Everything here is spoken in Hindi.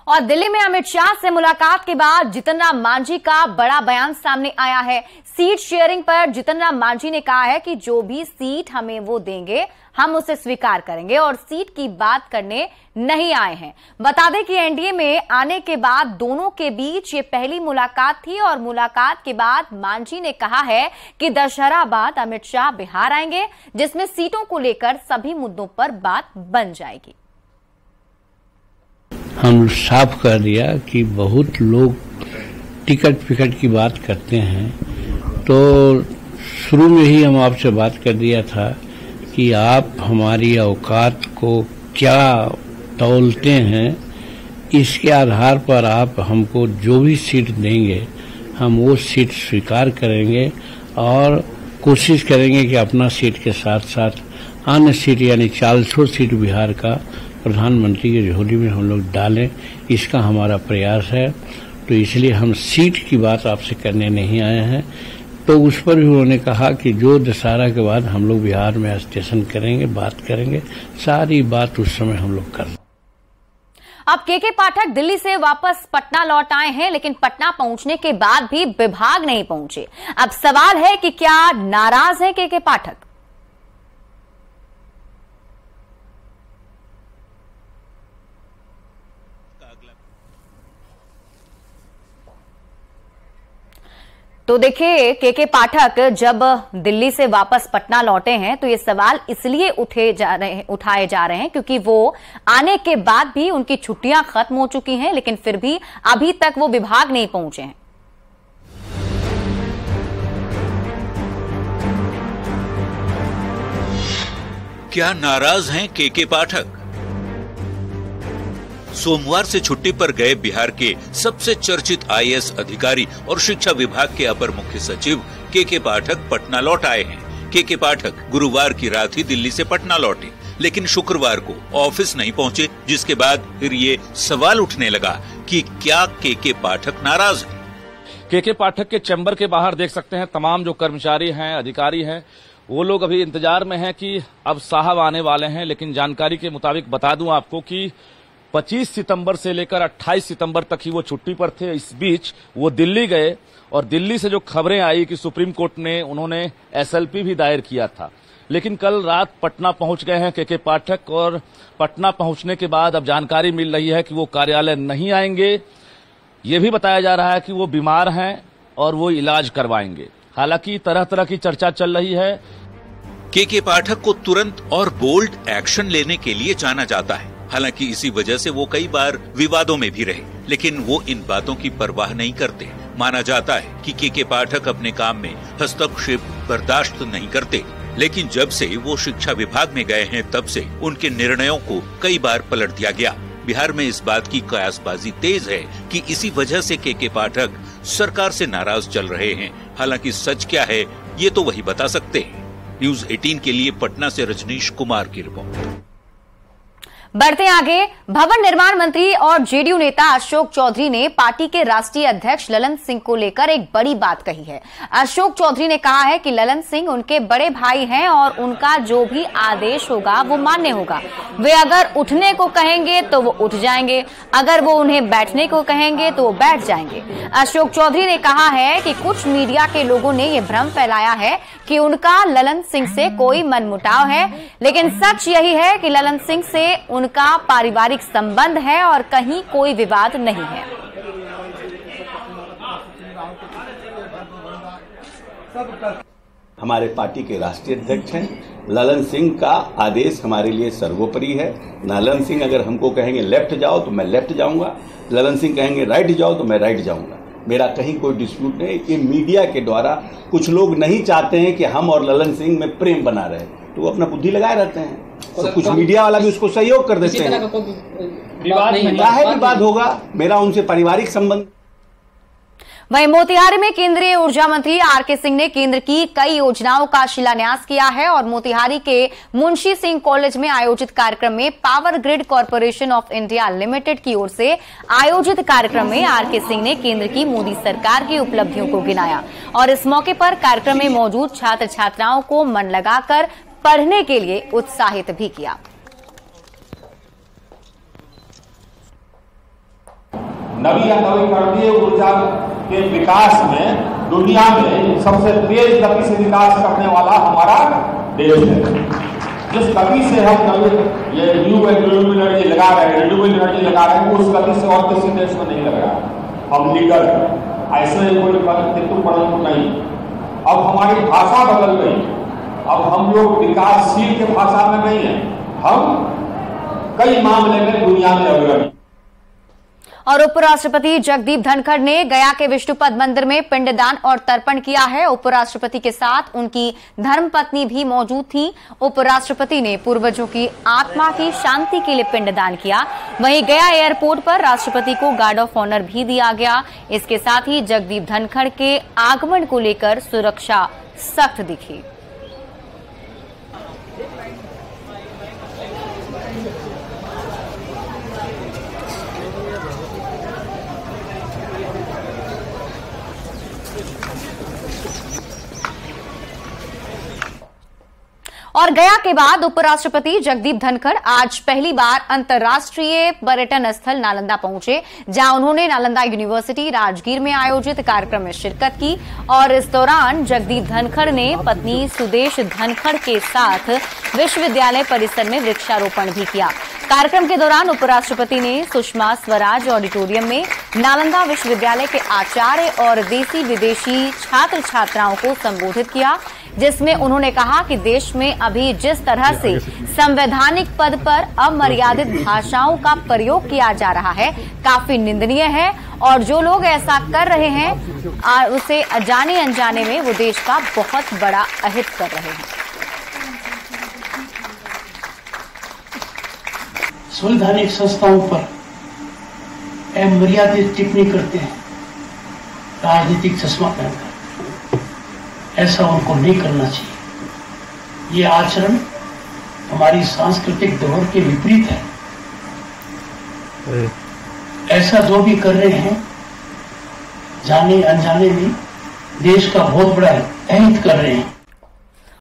और दिल्ली में अमित शाह से मुलाकात के बाद जीतन राम मांझी का बड़ा बयान सामने आया है। सीट शेयरिंग पर जीतन राम मांझी ने कहा है कि जो भी सीट हमें वो देंगे हम उसे स्वीकार करेंगे और सीट की बात करने नहीं आए हैं। बता दें कि एनडीए में आने के बाद दोनों के बीच ये पहली मुलाकात थी और मुलाकात के बाद मांझी ने कहा है कि दशहरा बाद अमित शाह बिहार आएंगे, जिसमें सीटों को लेकर सभी मुद्दों पर बात बन जाएगी। हम साफ कर दिया कि बहुत लोग टिकट फिकट की बात करते हैं, तो शुरू में ही हम आपसे बात कर दिया था कि आप हमारी औकात को क्या तौलते हैं, इसके आधार पर आप हमको जो भी सीट देंगे हम वो सीट स्वीकार करेंगे और कोशिश करेंगे कि अपना सीट के साथ साथ अन्य सीट यानी 400 सीट बिहार का प्रधानमंत्री की झोली में हम लोग डालें, इसका हमारा प्रयास है। तो इसलिए हम सीट की बात आपसे करने नहीं आए हैं। तो उस पर भी उन्होंने कहा कि जो दशहरा के बाद हम लोग बिहार में स्टेशन करेंगे, बात करेंगे, सारी बात उस समय हम लोग कर। अब के पाठक दिल्ली से वापस पटना लौट आए हैं, लेकिन पटना पहुंचने के बाद भी विभाग नहीं पहुंचे। अब सवाल है कि क्या नाराज है के पाठक? तो देखिए के पाठक जब दिल्ली से वापस पटना लौटे हैं तो ये सवाल इसलिए उठाए जा रहे हैं क्योंकि वो आने के बाद भी उनकी छुट्टियां खत्म हो चुकी हैं, लेकिन फिर भी अभी तक वो विभाग नहीं पहुंचे हैं। क्या नाराज हैं के पाठक? सोमवार से छुट्टी पर गए बिहार के सबसे चर्चित आईएएस अधिकारी और शिक्षा विभाग के अपर मुख्य सचिव के पाठक पटना लौट आए हैं। के पाठक गुरुवार की रात ही दिल्ली से पटना लौटे, लेकिन शुक्रवार को ऑफिस नहीं पहुंचे, जिसके बाद फिर ये सवाल उठने लगा कि क्या के पाठक नाराज हैं। के पाठक के चैम्बर के बाहर देख सकते हैं तमाम जो कर्मचारी हैं, अधिकारी हैं, वो लोग अभी इंतजार में हैं कि अब साहब आने वाले हैं। लेकिन जानकारी के मुताबिक बता दूं आपको कि 25 सितंबर से लेकर 28 सितंबर तक ही वो छुट्टी पर थे। इस बीच वो दिल्ली गए और दिल्ली से जो खबरें आई कि सुप्रीम कोर्ट ने उन्होंने एसएलपी भी दायर किया था, लेकिन कल रात पटना पहुंच गए हैं के पाठक। और पटना पहुंचने के बाद अब जानकारी मिल रही है कि वो कार्यालय नहीं आएंगे। ये भी बताया जा रहा है कि वो बीमार हैं और वो इलाज करवाएंगे। हालांकि तरह तरह की चर्चा चल रही है। के पाठक को तुरंत और बोल्ड एक्शन लेने के लिए जाना जाता है। हालांकि इसी वजह से वो कई बार विवादों में भी रहे, लेकिन वो इन बातों की परवाह नहीं करते। माना जाता है कि के पाठक अपने काम में हस्तक्षेप बर्दाश्त नहीं करते, लेकिन जब से वो शिक्षा विभाग में गए हैं तब से उनके निर्णयों को कई बार पलट दिया गया। बिहार में इस बात की कयासबाजी तेज है कि इसी वजह से के पाठक सरकार से नाराज चल रहे हैं। हालांकि सच क्या है ये तो वही बता सकते हैं। न्यूज़ 18 के लिए पटना से रजनीश कुमार की रिपोर्ट। बढ़ते आगे, भवन निर्माण मंत्री और जेडीयू नेता अशोक चौधरी ने पार्टी के राष्ट्रीय अध्यक्ष ललन सिंह को लेकर एक बड़ी बात कही है। अशोक चौधरी ने कहा है कि ललन सिंह उनके बड़े भाई हैं और उनका जो भी आदेश होगा वो मान्य होगा। वे अगर उठने को कहेंगे तो वो उठ जाएंगे, अगर वो उन्हें बैठने को कहेंगे तो वो बैठ जाएंगे। अशोक चौधरी ने कहा है कि कुछ मीडिया के लोगों ने ये भ्रम फैलाया है कि उनका ललन सिंह से कोई मनमुटाव है, लेकिन सच यही है कि ललन सिंह से उनका पारिवारिक संबंध है और कहीं कोई विवाद नहीं है। हमारे पार्टी के राष्ट्रीय अध्यक्ष हैं, ललन सिंह का आदेश हमारे लिए सर्वोपरि है। ललन सिंह अगर हमको कहेंगे लेफ्ट जाओ तो मैं लेफ्ट जाऊंगा, ललन सिंह कहेंगे राइट जाओ तो मैं राइट जाऊंगा। मेरा कहीं कोई डिस्प्यूट नहीं। ये मीडिया के द्वारा कुछ लोग नहीं चाहते हैं कि हम और ललन सिंह में प्रेम बना रहे, तो वो अपना बुद्धि लगाए रहते हैं और कुछ मीडिया वाला भी उसको सहयोग कर देते हैं। विवाद होगा, मेरा उनसे पारिवारिक संबंध। वहीं मोतिहारी में केंद्रीय ऊर्जा मंत्री आरके सिंह ने केंद्र की कई योजनाओं का शिलान्यास किया है और मोतिहारी के मुंशी सिंह कॉलेज में आयोजित कार्यक्रम में power grid corporation of India limited की ओर से आयोजित कार्यक्रम में आरके सिंह ने केंद्र की मोदी सरकार की उपलब्धियों को गिनाया और इस मौके पर कार्यक्रम में मौजूद छात्र छात्राओं को मन लगाकर पढ़ने के लिए उत्साहित भी किया। नवीकरणीय ऊर्जा के विकास में दुनिया में सबसे तेज गति से विकास करने वाला हमारा देश है। जिस गति से हम ये न्यू रिन्यूएबल एनर्जी लगा रहे हैं उस गति से और किसी देश में नहीं लग रहा। हम लीडर ऐसे कोई परंतु नहीं। अब हमारी भाषा बदल गई। अब हम लोग विकासशील के भाषा में नहीं है, हम कई मामले में दुनिया में अग्रणी। और उपराष्ट्रपति जगदीप धनखड़ ने गया के विष्णुपद मंदिर में पिंडदान और तर्पण किया है। उपराष्ट्रपति के साथ उनकी धर्मपत्नी भी मौजूद थी। उपराष्ट्रपति ने पूर्वजों की आत्मा की शांति के लिए पिंडदान किया। वहीं गया एयरपोर्ट पर राष्ट्रपति को गार्ड ऑफ ऑनर भी दिया गया। इसके साथ ही जगदीप धनखड़ के आगमन को लेकर सुरक्षा सख्त दिखी। और गया के बाद उपराष्ट्रपति जगदीप धनखड़ आज पहली बार अंतर्राष्ट्रीय पर्यटन स्थल नालंदा पहुंचे, जहां उन्होंने नालंदा यूनिवर्सिटी राजगीर में आयोजित कार्यक्रम में शिरकत की। और इस दौरान जगदीप धनखड़ ने पत्नी सुदेश धनखड़ के साथ विश्वविद्यालय परिसर में वृक्षारोपण भी किया। कार्यक्रम के दौरान उपराष्ट्रपति ने सुषमा स्वराज ऑडिटोरियम में नालंदा विश्वविद्यालय के आचार्य और देसी विदेशी छात्र छात्राओं को संबोधित किया, जिसमें उन्होंने कहा कि देश में अभी जिस तरह से संवैधानिक पद पर अमर्यादित भाषाओं का प्रयोग किया जा रहा है काफी निंदनीय है, और जो लोग ऐसा कर रहे हैं उसे जाने अनजाने में वो देश का बहुत बड़ा अहित कर रहे हैं। संवैधानिक संस्थाओं पर अमर्यादित टिप्पणी करते हैं राजनीतिक चश्मा पहनकर, ऐसा उनको नहीं करना चाहिए। ये आचरण हमारी सांस्कृतिक धरोहर के विपरीत है। ऐसा जो भी कर रहे हैं जाने अनजाने में देश का बहुत बड़ा अहित कर रहे हैं।